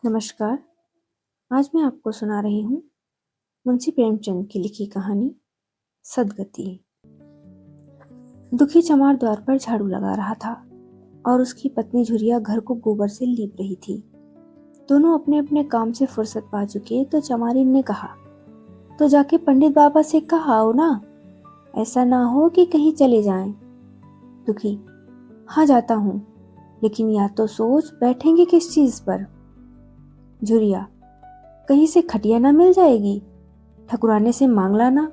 नमस्कार। आज मैं आपको सुना रही हूँ मुंशी प्रेमचंद की लिखी कहानी सदगति। दुखी चमार द्वार पर झाड़ू लगा रहा था और उसकी पत्नी झुरिया घर को गोबर से लीप रही थी। दोनों अपने अपने काम से फुर्सत पा चुके तो चमारिन ने कहा, तो जाके पंडित बाबा से कहा आओ ना, ऐसा ना हो कि कहीं चले जाएं। दुखी, हाँ जाता हूँ, लेकिन या तो सोच बैठेंगे किस चीज पर। झुरिया, कहीं से खटिया ना मिल जाएगी, ठकुराने से मांग लाना।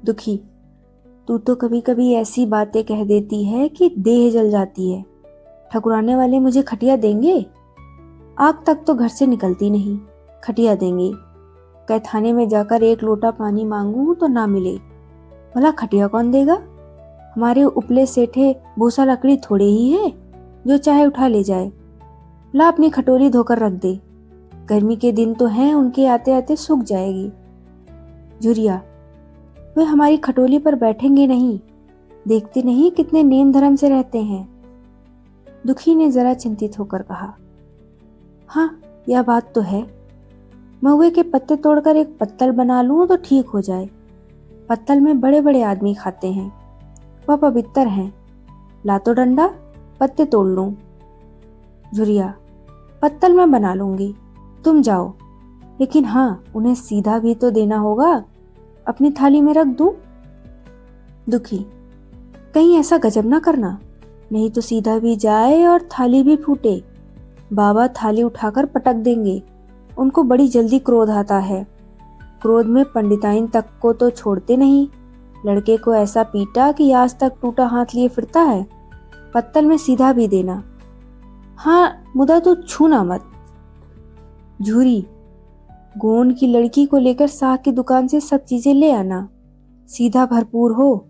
दुखी, तू तो कभी कभी ऐसी बातें कह देती है कि देह जल जाती है। ठकुराने वाले मुझे खटिया देंगे? आग तक तो घर से निकलती नहीं, खटिया देंगे? कैथाने में जाकर एक लोटा पानी मांगू तो ना मिले, भला खटिया कौन देगा? हमारे उपले सेठे भूसा लकड़ी थोड़े ही है, जो चाहे उठा ले जाए। ला अपनी खटोली धोकर रख दे, गर्मी के दिन तो हैं, उनके आते आते सूख जाएगी। झुरिया, वे हमारी खटोली पर बैठेंगे नहीं, देखते नहीं कितने नेम धर्म से रहते हैं। दुखी ने जरा चिंतित होकर कहा, हाँ यह बात तो है, महुए के पत्ते तोड़कर एक पत्तल बना लूं तो ठीक हो जाए। पत्तल में बड़े बड़े आदमी खाते हैं, वह पवित्र हैं। ला तो डंडा, पत्ते तोड़ लूं। झुरिया, पत्तल मैं बना लूंगी, तुम जाओ, लेकिन हाँ उन्हें सीधा भी तो देना होगा, अपनी थाली में रख दूं। दुखी, कहीं ऐसा गजब ना करना, नहीं तो सीधा भी जाए और थाली भी फूटे। बाबा थाली उठाकर पटक देंगे, उनको बड़ी जल्दी क्रोध आता है। क्रोध में पंडिताइन तक को तो छोड़ते नहीं, लड़के को ऐसा पीटा कि आज तक टूटा हाथ लिए फिरता है। पत्तल में सीधा भी देना, हाँ मुदा तो छूना मत। झूरी, गोंड की लड़की को लेकर साग की दुकान से सब चीजें ले आना, सीधा भरपूर हो।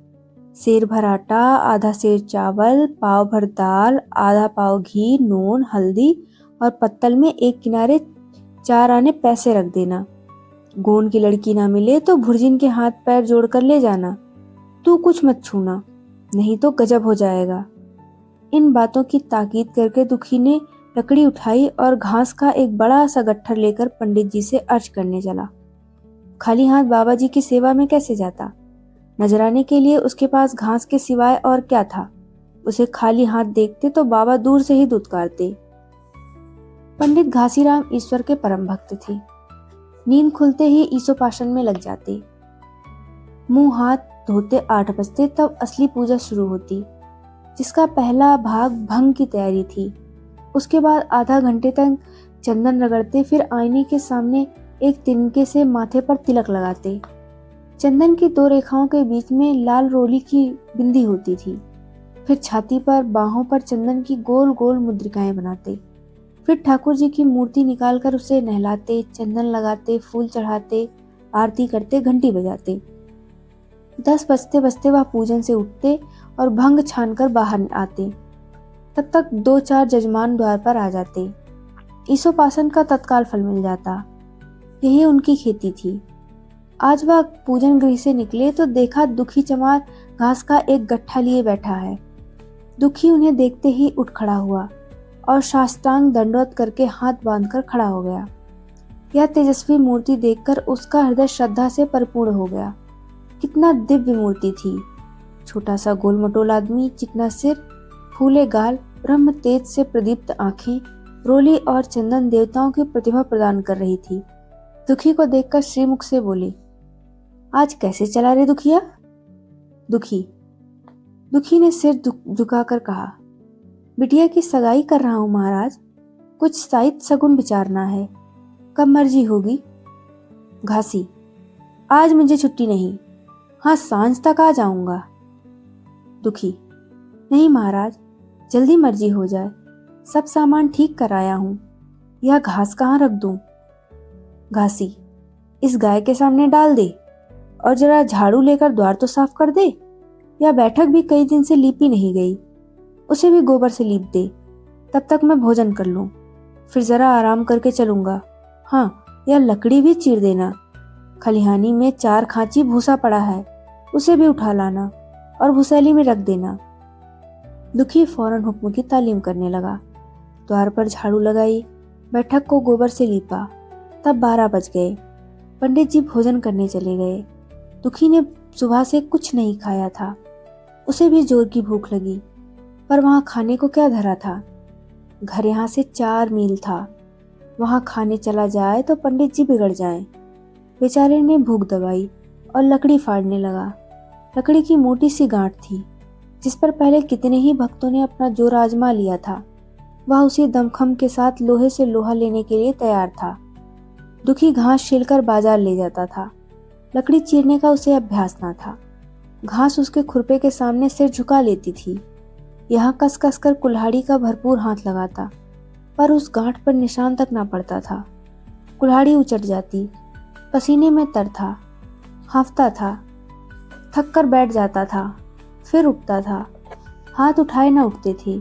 सेर भर आटा, आधा सेर चावल, पाव भर दाल, आधा पाव घी, नून, हल्दी और पत्तल में एक किनारे 4 आने पैसे रख देना। गोंड की लड़की ना मिले तो भुर्जिन के हाथ पैर जोड़कर ले जाना। तू कुछ मत छूना, नहीं तो गजब हो जाएगा। इन बातों की ताकीद करके दुखी ने लकड़ी उठाई और घास का एक बड़ा सा गट्ठर लेकर पंडित जी से अर्ज करने चला। खाली हाथ बाबा जी की सेवा में कैसे जाता? नजराने के लिए उसके पास घास के सिवाय और क्या था? उसे खाली हाथ देखते तो बाबा दूर से ही दुत्कारते। पंडित घासीराम ईश्वर के परम भक्त थे। नींद खुलते ही ईसोपासन में लग जाते। मुंह हाथ धोते 8 बजते तब असली पूजा शुरू होती, जिसका पहला भाग भंग की तैयारी थी। उसके बाद आधा घंटे तक चंदन रगड़ते, फिर आईने के सामने एक तिनके से माथे पर तिलक लगाते। चंदन की 2 रेखाओं के बीच में लाल रोली की बिंदी होती थी। फिर छाती पर, बाहों पर चंदन की गोल गोल मुद्रिकाएं बनाते। फिर ठाकुर जी की मूर्ति निकालकर उसे नहलाते, चंदन लगाते, फूल चढ़ाते, आरती करते, घंटी बजाते। 10 बजते बजते वह पूजन से उठते और भंग छानकर बाहर आते। तब तक 2-4 जजमान द्वार पर आ जाते। ईसोपासन का तत्काल फल मिल जाता। यही उनकी खेती थी। आज वह पूजन गृह से निकले तो देखा दुखी चमार घास का एक गट्ठा लिए बैठा है। दुखी उन्हें देखते ही उठ खड़ा हुआ और साष्टांग दंडवत करके हाथ बांधकर खड़ा हो गया। यह तेजस्वी मूर्ति देखकर उसका हृदय श्रद्धा से परिपूर्ण हो गया। कितना दिव्य मूर्ति थी! छोटा सा गोल-मटोल आदमी, चिकना सिर, फूले गाल, ब्रह्म तेज से प्रदीप्त आंखें, रोली और चंदन देवताओं की प्रतिभा प्रदान कर रही थी। दुखी को देखकर श्रीमुख से बोली, आज कैसे चला रे दुखिया? दुखी ने सिर झुकाकर कहा, बिटिया की सगाई कर रहा हूं महाराज, कुछ साइत सगुन विचारना है, कब मर्जी होगी? घासी, आज मुझे छुट्टी नहीं, हाँ सांझ तक आ जाऊंगा। दुखी, नहीं महाराज, जल्दी मर्जी हो जाए, सब सामान ठीक कराया हूं, यह घास कहाँ रख दूं? घासी, इस गाय के सामने डाल दे और जरा झाड़ू लेकर द्वार तो साफ कर दे। यह बैठक भी कई दिन से लीपी नहीं गई, उसे भी गोबर से लीप दे। तब तक मैं भोजन कर लूं, फिर जरा आराम करके चलूंगा। हाँ, यह लकड़ी भी चीर देना। खलिहानी में 4 खांची भूसा पड़ा है, उसे भी उठा लाना और भूसैली में रख देना। दुखी फौरन हुक्म की तालीम करने लगा। द्वार पर झाड़ू लगाई, बैठक को गोबर से लीपा। तब 12 बज गए। पंडित जी भोजन करने चले गए। दुखी ने सुबह से कुछ नहीं खाया था। उसे भी जोर की भूख लगी, पर वहाँ खाने को क्या धरा था। घर यहाँ से 4 मील था। वहाँ खाने चला जाए तो पंडित जी बिगड़ जाएं। बेचारे ने भूख दबाई और लकड़ी फाड़ने लगा। लकड़ी की मोटी सी गांठ थी, जिस पर पहले कितने ही भक्तों ने अपना जोर आजमा लिया था। वह उसी दमखम के साथ लोहे से लोहा लेने के लिए तैयार था। दुखी घास छीलकर बाजार ले जाता था। लकड़ी चीरने का उसे अभ्यास ना था। घास उसके खुरपे के सामने सिर झुका लेती थी। यहाँ कस कस कर कुल्हाड़ी का भरपूर हाथ लगाता, पर उस गांठ पर निशान तक ना पड़ता था। कुल्हाड़ी उचट जाती। पसीने में तर था, हांफता था, थक कर बैठ जाता था, फिर उठता था। हाथ उठाए न उठते थे,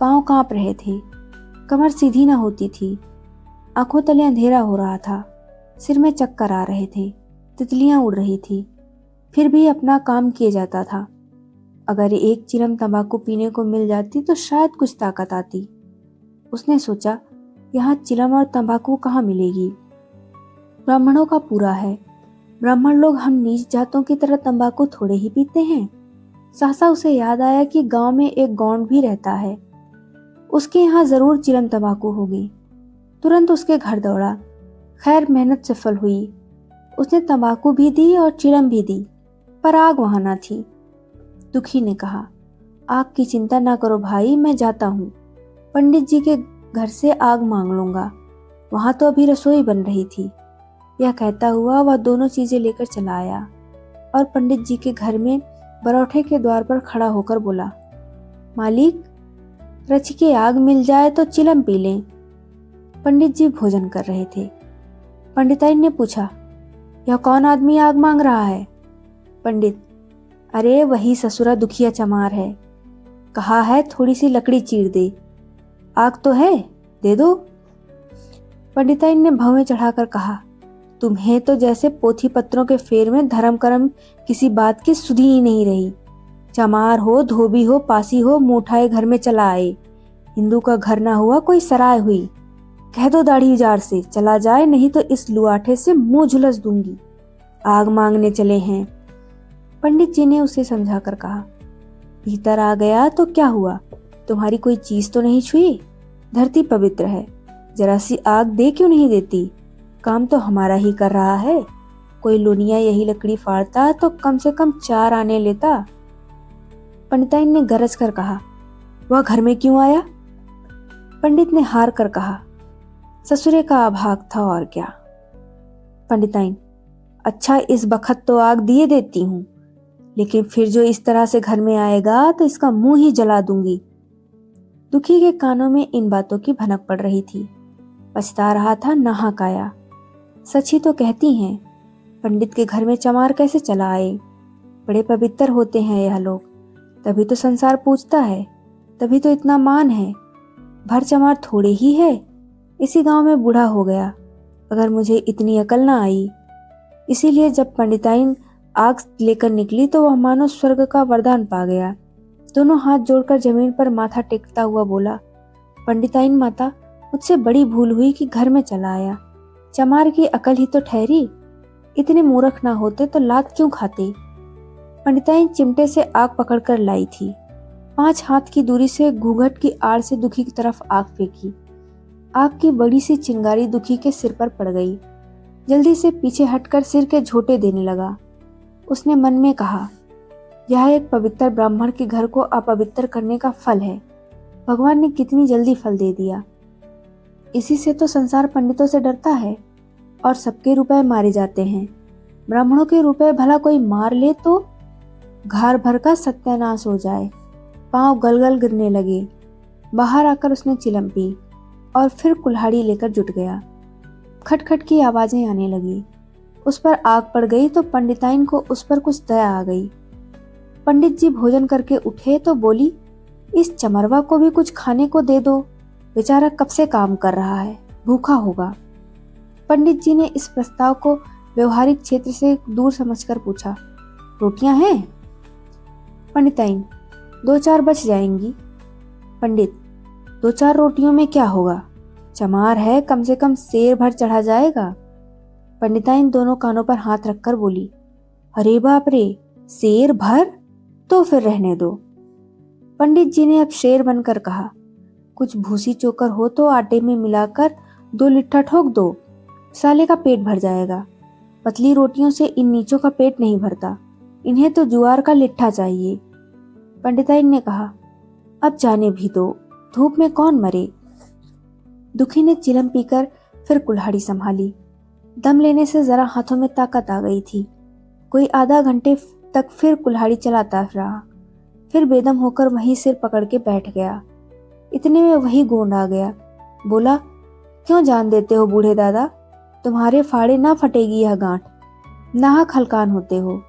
पांव कांप रहे थे, कमर सीधी न होती थी। आंखों तले अंधेरा हो रहा था, सिर में चक्कर आ रहे थे, तितलियां उड़ रही थी। फिर भी अपना काम किए जाता था। अगर एक चिलम तंबाकू पीने को मिल जाती तो शायद कुछ ताकत आती। उसने सोचा, यहाँ चिलम और तंबाकू कहाँ मिलेगी। ब्राह्मणों का पूरा है। ब्राह्मण लोग हम नीच जातों की तरह तंबाकू थोड़े ही पीते हैं। सहसा उसे याद आया कि गांव में एक गौंड भी रहता है, उसके यहाँ जरूर चिलम तंबाकू होगी। तुरंत उसके घर दौड़ा। खैर मेहनत सफल हुई। उसने तंबाकू भी दी और चिलम भी दी, पर आग वहां ना थी। दुखी ने कहा, आग की चिंता ना करो भाई, मैं जाता हूँ। पंडित जी के घर से आग मांग लूंगा, वहां तो अभी रसोई बन रही थी। यह कहता हुआ वह दोनों चीजें लेकर चला आया और पंडित जी के घर में बरौठे के द्वार पर खड़ा होकर बोला, मालिक, रच के आग मिल जाए तो चिलम पी लें। पंडित जी भोजन कर रहे थे। पंडिताइन ने पूछा, यह कौन आदमी आग मांग रहा है? पंडित, अरे वही ससुरा दुखिया चमार है। कहा है थोड़ी सी लकड़ी चीर दे। आग तो है, दे दो। पंडिताइन ने भवें चढ़ाकर कहा, तुम्हें तो जैसे पोथी पत्रों के फेर में धर्म कर्म किसी बात की सुधी ही नहीं रही। चमार हो, धोबी हो, पासी हो, मुंह उठाए घर में चला आए। हिंदू का घर ना हुआ कोई सराय हुई। कह दो दाढ़ी जार से चला जाए, नहीं तो इस लुआठे से मुंह झुलस दूंगी। आग मांगने चले हैं। पंडित जी ने उसे समझाकर कहा, भीतर आ गया तो क्या हुआ, तुम्हारी कोई चीज तो नहीं छुई। धरती पवित्र है, जरा सी आग दे क्यों नहीं देती। काम तो हमारा ही कर रहा है। कोई लोनिया यही लकड़ी फाड़ता तो कम से कम 4 आने लेता। पंडिताइन ने गरज कर कहा, वह घर में क्यों आया? पंडित ने हार कर कहा, ससुरे का अभाग था और क्या। पंडिताइन, अच्छा इस बखत तो आग दिए देती हूँ, लेकिन फिर जो इस तरह से घर में आएगा तो इसका मुंह ही जला दूंगी। दुखी के कानों में इन बातों की भनक पड़ रही थी। पछता रहा था नाहक आया। सच ही तो कहती हैं, पंडित के घर में चमार कैसे चला आए। बड़े पवित्र होते हैं यह लोग, तभी तो संसार पूछता है, तभी तो इतना मान है। भर चमार थोड़े ही है। इसी गांव में बूढ़ा हो गया, अगर मुझे इतनी अकल ना आई। इसीलिए जब पंडिताइन आग लेकर निकली तो वह मानो स्वर्ग का वरदान पा गया। दोनों हाथ जोड़कर जमीन पर माथा टेकता हुआ बोला, पंडिताइन माता, मुझसे बड़ी भूल हुई कि घर में चला आया। चमार की अकल ही तो ठहरी। इतने मूर्ख ना होते तो लात क्यों खाते। पंडिताइन चिमटे से आग पकड़कर लाई थी। 5 हाथ की दूरी से घूंघट की आड़ से दुखी की तरफ आग फेंकी। आग की बड़ी सी चिंगारी दुखी के सिर पर पड़ गई। जल्दी से पीछे हटकर सिर के झोंटे देने लगा। उसने मन में कहा, यह एक पवित्र ब्राह्मण के घर को अपवित्र करने का फल है। भगवान ने कितनी जल्दी फल दे दिया। इसी से तो संसार पंडितों से डरता है और सबके रुपए मारे जाते हैं। ब्राह्मणों के रुपए भला कोई मार ले तो घर भर का सत्यानाश हो जाए। पांव गलगल गिरने लगे। बाहर आकर उसने चिलम पी और फिर कुल्हाड़ी लेकर जुट गया। खटखट की आवाजें आने लगी। उस पर आग पड़ गई तो पंडिताइन को उस पर कुछ दया आ गई। पंडित जी भोजन करके उठे तो बोली, इस चमरवा को भी कुछ खाने को दे दो, बेचारा कब से काम कर रहा है, भूखा होगा। पंडित जी ने इस प्रस्ताव को व्यवहारिक क्षेत्र से दूर समझकर पूछा, रोटियां हैं? पंडिताइन, 2-4 बच जाएंगी। पंडित, 2-4 रोटियों में क्या होगा, चमार है, कम से कम शेर भर चढ़ा जाएगा। पंडिताइन दोनों कानों पर हाथ रखकर बोली, अरे बाप रे, शेर भर? तो फिर रहने दो। पंडित जी ने अब शेर बनकर कहा, कुछ भूसी चोकर हो तो आटे में मिलाकर 2 लिट्ठा ठोक दो, साले का पेट भर जाएगा। पतली रोटियों से इन नीचों का पेट नहीं भरता, इन्हें तो जुआर का लिट्ठा चाहिए। पंडिताइन ने कहा, अब जाने भी दो, धूप में कौन मरे। दुखी ने चिलम पीकर फिर कुल्हाड़ी संभाली। दम लेने से जरा हाथों में ताकत आ गई थी। कोई आधा घंटे तक फिर कुल्हाड़ी चलाता रहा, फिर बेदम होकर वहीं सिर पकड़ के बैठ गया। इतने में वही गोंड आ गया। बोला, क्यों जान देते हो बूढ़े दादा, तुम्हारे फाड़े ना फटेगी यह गांठ, नाहक हलकान होते हो।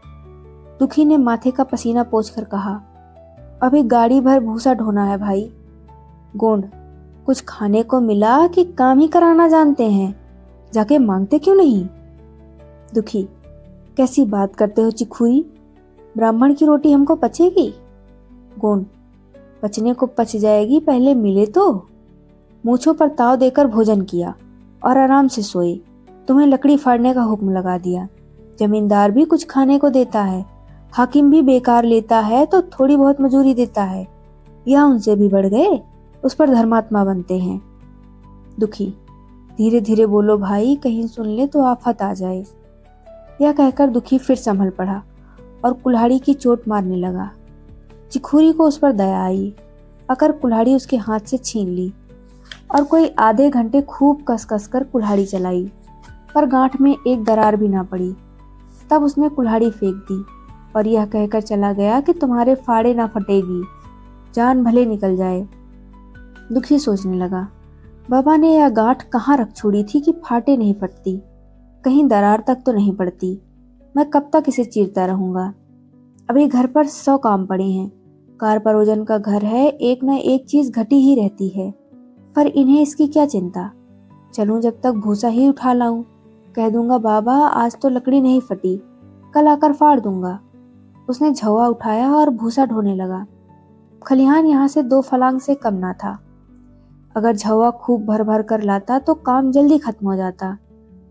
दुखी ने माथे का पसीना पोंछकर कहा, अभी गाड़ी भर भूसा ढोना है भाई। गोंड, कुछ खाने को मिला कि काम ही कराना जानते हैं, जाके मांगते क्यों नहीं। दुखी, कैसी बात करते हो चिखुई, ब्राह्मण की रोटी हमको पचेगी। गोंड, पचने को पच जाएगी, पहले मिले तो। मूंछों पर ताव देकर भोजन किया और आराम से सोए। तुम्हें लकड़ी फाड़ने का हुक्म लगा दिया। जमींदार भी कुछ खाने को देता है, हाकिम भी बेकार लेता है तो थोड़ी बहुत मजूरी देता है, या उनसे भी बढ़ गए, उस पर धर्मात्मा बनते हैं। दुखी, धीरे धीरे बोलो भाई, कहीं सुन ले तो आफत आ जाए। यह कहकर दुखी फिर संभल पड़ा और कुल्हाड़ी की चोट मारने लगा। चिखुरी को उस पर दया आई, अकर कुल्हाड़ी उसके हाथ से छीन ली और कोई आधे घंटे खूब कस कस कर कुल्हाड़ी चलाई, पर गांठ में एक दरार भी ना पड़ी। तब उसने कुल्हाड़ी फेंक दी और यह कहकर चला गया कि तुम्हारे फाड़े ना फटेगी, जान भले निकल जाए। दुखी सोचने लगा, बाबा ने यह गांठ कहाँ रख छोड़ी थी कि फाटे नहीं फटती, कहीं दरार तक तो नहीं पड़ती। मैं कब तक इसे चीरता रहूंगा। अभी घर पर 100 काम पड़े हैं, कार परोजन का घर है, एक न एक चीज घटी ही रहती है, पर इन्हें इसकी क्या चिंता। चलूं जब तक भूसा ही उठा लाऊं, कह दूंगा बाबा आज तो लकड़ी नहीं फटी, कल आकर फाड़ दूंगा। उसने झौवा उठाया और भूसा ढोने लगा। खलिहान यहाँ से 2 फलांग से कम ना था। अगर झौवा खूब भर भर कर लाता तो काम जल्दी खत्म हो जाता,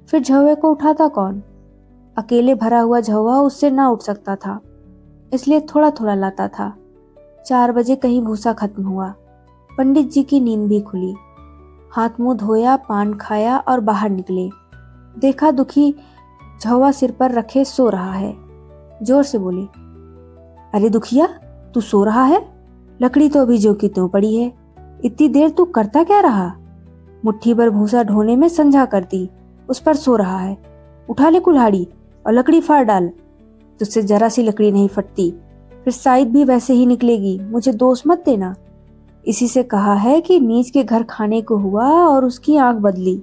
फिर झौवे को उठाता कौन। अकेले भरा हुआ झौवा उससे ना उठ सकता था, इसलिए थोड़ा थोड़ा लाता था। 4 बजे कहीं भूसा खत्म हुआ। पंडित जी की नींद भी खुली। हाथ मुंह धोया, पान खाया और बाहर निकले। देखा दुखी झौवा सिर पर रखे सो रहा है। जोर से बोले, अरे दुखिया, तू सो रहा है? लकड़ी तो अभी जो की त्यों पड़ी है, इतनी देर तू करता क्या रहा? मुट्ठी भर भूसा ढोने में संझा कर दी, उस पर सो रहा है। उठा ले कुल्हाड़ी और लकड़ी फाड़ डाल, तुझसे जरा सी लकड़ी नहीं फटती, फिर साइड भी वैसे ही निकलेगी, मुझे दोष मत देना। इसी से कहा है कि नीच के घर खाने को हुआ और उसकी आंख बदली।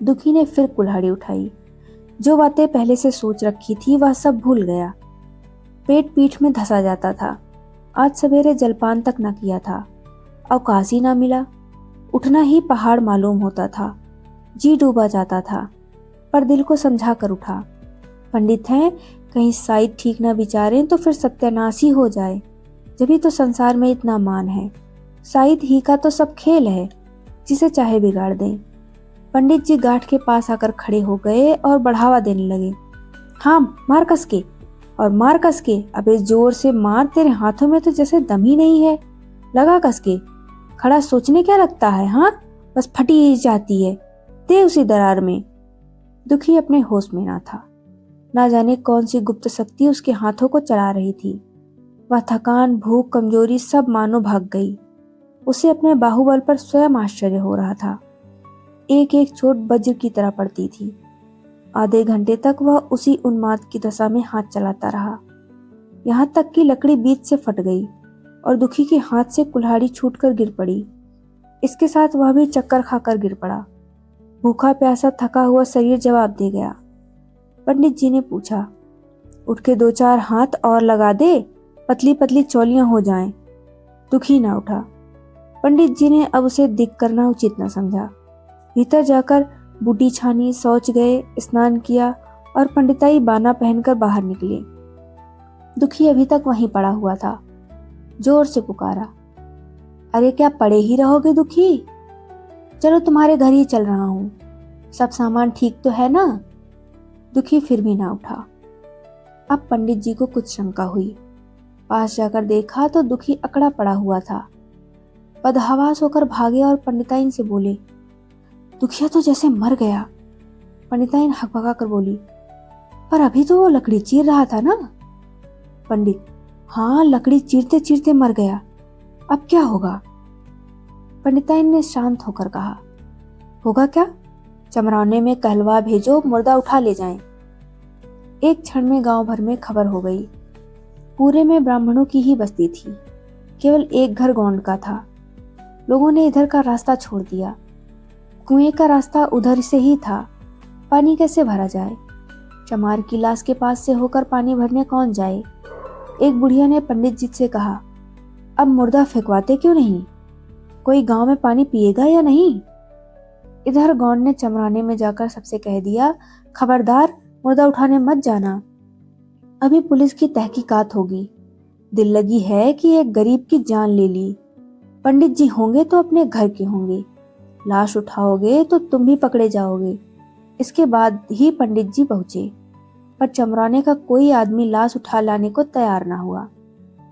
दुखी ने फिर कुल्हाड़ी उठाई। जो बातें पहले से सोच रखी थी वह सब भूल गया। पेट पीठ में धंसा जाता था। आज सवेरे जलपान तक न किया था, अवकाश ही ना मिला। उठना ही पहाड़ मालूम होता था। जी डूबा जाता था, पर दिल को समझा कर उठा। पंडित हैं, कहीं साइड ठीक ना विचारें तो फिर सत्यानाश ही हो जाए। जभी तो संसार में इतना मान है। साइड ही का तो सब खेल है, जिसे चाहे बिगाड़ दें। पंडित जी गाठ के पास आकर खड़े हो गए और बढ़ावा देने लगे। हाँ, मार कस के, और मार कस के, अबे जोर से मार, तेरे हाथों में तो जैसे दम ही नहीं है। लगा कस के, खड़ा सोचने क्या लगता है, हाँ बस फटी ही जाती है, दे उसी दरार में। दुखी अपने होश में ना था। ना जाने कौन सी गुप्त शक्ति उसके हाथों को चला रही थी। वह थकान, भूख, कमजोरी सब मानो भाग गई। उसे अपने बाहुबल पर स्वयं आश्चर्य हो रहा था। एक एक चोट वज्र की तरह पड़ती थी। आधे घंटे तक वह उसी उन्माद की दशा में हाथ चलाता रहा, यहाँ तक कि लकड़ी बीच से फट गई और दुखी के हाथ से कुल्हाड़ी छूटकर गिर पड़ी। इसके साथ वह भी चक्कर खाकर गिर पड़ा। भूखा प्यासा थका हुआ शरीर जवाब दे गया। पंडित जी ने पूछा, उठ के 2-4 हाथ और लगा दे, पतली पतली चौलियां हो जाएं। दुखी ना उठा। पंडित जी ने अब उसे दिख करना उचित न समझा। भीतर जाकर बूटी छानी, शौच गए, स्नान किया और पंडिताई बाना पहनकर बाहर निकले। दुखी अभी तक वहीं पड़ा हुआ था। जोर से पुकारा, अरे क्या पड़े ही रहोगे दुखी? चलो तुम्हारे घर ही चल रहा हूँ, सब सामान ठीक तो है ना? दुखी फिर भी ना उठा। अब पंडित जी को कुछ शंका हुई। पास जाकर देखा तो दुखी अकड़ा पड़ा हुआ था। बदहवास होकर भागे और पंडिताइन से बोले, दुखिया तो जैसे मर गया। पंडिताइन हकबका कर बोली, पर अभी तो वो लकड़ी चीर रहा था ना? पंडित, हाँ, लकड़ी चीरते चीरते मर गया, अब क्या होगा? पंडिताइन ने शांत होकर कहा, होगा क्या? चमराने में कहलवा भेजो, मुर्दा उठा ले जाएं। एक क्षण में गांव भर में खबर हो गई। पूरे में ब्राह्मणों की ही बस्ती थी, केवल एक घर गौंड का था। लोगों ने इधर का रास्ता छोड़ दिया। कुएं का रास्ता उधर से ही था, पानी कैसे भरा जाए? चमार की लाश के पास से होकर पानी भरने कौन जाए? एक बुढ़िया ने पंडित जी से कहा, अब मुर्दा फेंकवाते क्यों नहीं? कोई गांव में पानी पिएगा या नहीं? इधर गौंड ने चमराने में जाकर सबसे कह दिया, खबरदार, मुर्दा उठाने मत जाना, अभी पुलिस की तहकीकात होगी। दिल लगी है कि एक गरीब की जान ले ली। पंडित जी होंगे तो अपने घर के होंगे, लाश उठाओगे तो तुम भी पकड़े जाओगे। इसके बाद ही पंडित जी पहुंचे, पर चमराने का कोई आदमी लाश उठा लाने को तैयार ना हुआ।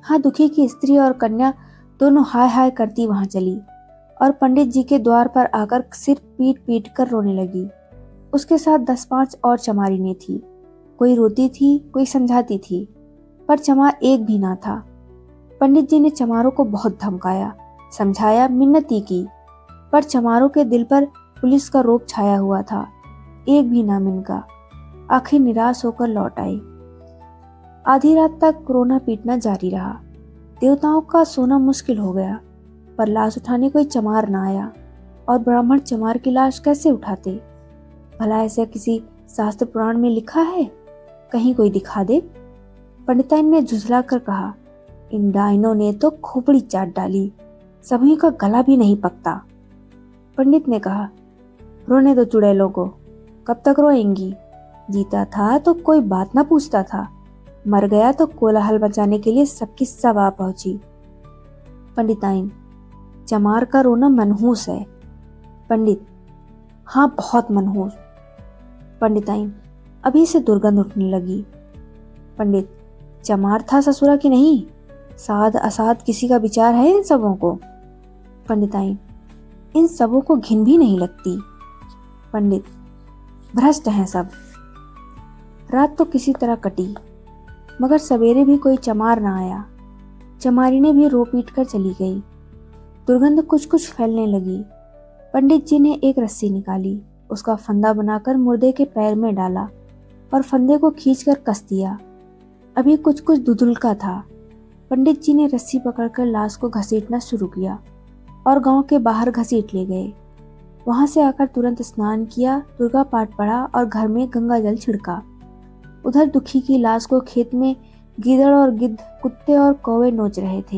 हाँ, दुखी की स्त्री और कन्या दोनों हाय हाय करती वहां चली और पंडित जी के द्वार पर आकर सिर पीट पीट कर रोने लगी। उसके साथ 10-5 और चमारिनें थी। कोई रोती थी, कोई समझाती थी, पर चमार एक भी ना था। पंडित जी ने चमारों को बहुत धमकाया, समझाया, मिन्नती की, पर चमारों के दिल पर पुलिस का रोब छाया हुआ था। एक भी ना मिनका। आखिर निराश होकर लौट आई। आधी रात तक कोरोना पीटना जारी रहा। देवताओं का सोना मुश्किल हो गया, पर लाश उठाने कोई चमार ना आया। और ब्राह्मण चमार की लाश कैसे उठाते? भला ऐसा किसी शास्त्र पुराण में लिखा है? कहीं कोई दिखा दे। पंडिताइन ने झुझला कर कहा, इन डाइनों ने तो खोपड़ी चाट डाली, सभी का गला भी नहीं पकता। पंडित ने कहा, रोने दो चुड़ैलों को, कब तक रोएंगी? जीता था तो कोई बात ना पूछता था, मर गया तो कोलाहल मचाने के लिए सबकी सब आ पहुंची। पंडिताइन, चमार का रोना मनहूस है। पंडित, हाँ, बहुत मनहूस। पंडिताइन, अभी से दुर्गंध उठने लगी। पंडित, चमार था ससुरा की नहीं? साध असाध किसी का विचार है इन सबों को? पंडिताइन, इन सबों को घिन भी नहीं लगती। पंडित, भ्रष्ट हैं सब। रात तो किसी तरह कटी, मगर सवेरे भी कोई चमार ना आया। चमारी ने भी रो पीट कर चली गई। दुर्गंध कुछ कुछ फैलने लगी। पंडित जी ने एक रस्सी निकाली, उसका फंदा बनाकर मुर्दे के पैर में डाला और फंदे को खींचकर कस दिया। अभी कुछ कुछ दुधुलका था। पंडित जी ने रस्सी पकड़कर लाश को घसीटना शुरू किया और गांव के बाहर घसीट ले गए। वहां से आकर तुरंत स्नान किया, दुर्गा पाठ पढ़ा और घर में गंगा जल छिड़का। उधर दुखी की लाश को खेत में गीदड़ और गिद्ध, कुत्ते और कौवे नोच रहे थे।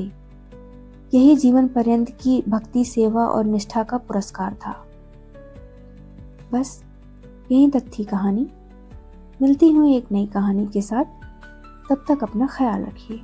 यही जीवन पर्यंत की भक्ति, सेवा और निष्ठा का पुरस्कार था। बस यहीं तक थी कहानी। मिलती हूँ एक नई कहानी के साथ। तब तक अपना ख्याल रखिए।